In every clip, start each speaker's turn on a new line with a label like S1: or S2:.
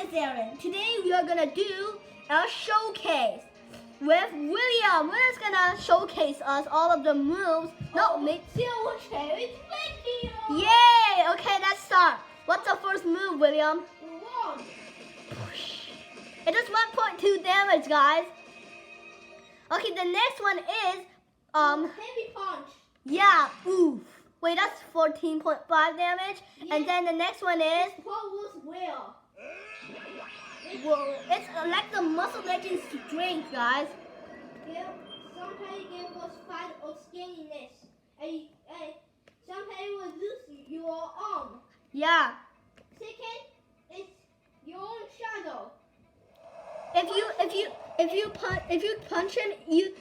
S1: is Aaron. Today we are gonna do a showcase with William. William's gonna showcase us all of the moves. No, make
S2: silver chariot requiem.
S1: Yay! Okay, let's start. What's the first move, William?
S2: One.
S1: It does 1.2 damage, guys. Okay, the next one is
S2: Heavy punch.
S1: yeah, oof. Wait, that's 14.5 damage.
S2: Yeah.
S1: And then the next one is
S2: What was where?
S1: whoa, it's like the muscle legend strength, guys.
S2: Yeah. Sometimes it gives us fight or skinniness. And sometimes it will lose your arm.
S1: Yeah.
S2: Second, it's your own shadow.
S1: If you punch him, you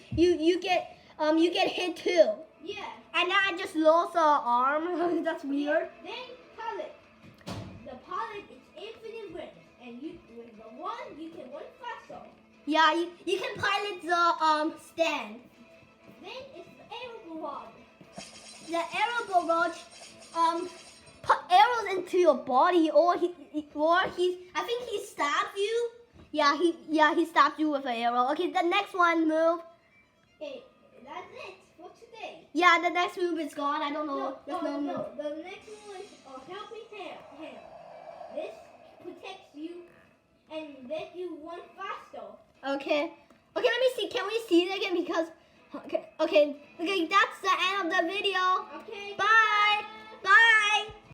S1: get hit too.
S2: Yeah.
S1: And now I just lost an arm. That's weird.
S2: Then pilot. The pilot is infinite range, and with the one you can run faster.
S1: Yeah, you can pilot the stand.
S2: Then it's the arrow barrage.
S1: The arrow barrage put arrows into your body, or I think he stabs you. Yeah, he stabs you with an arrow. Okay, the next one move.
S2: Okay, that's it for today.
S1: Yeah, the next move is gone. I don't know. There's no move.
S2: No. The next one is a helping hand. This protects you and let you run faster.
S1: Okay, let me see. Can we see it again? Because okay, that's the end of the video.
S2: Okay.
S1: Bye.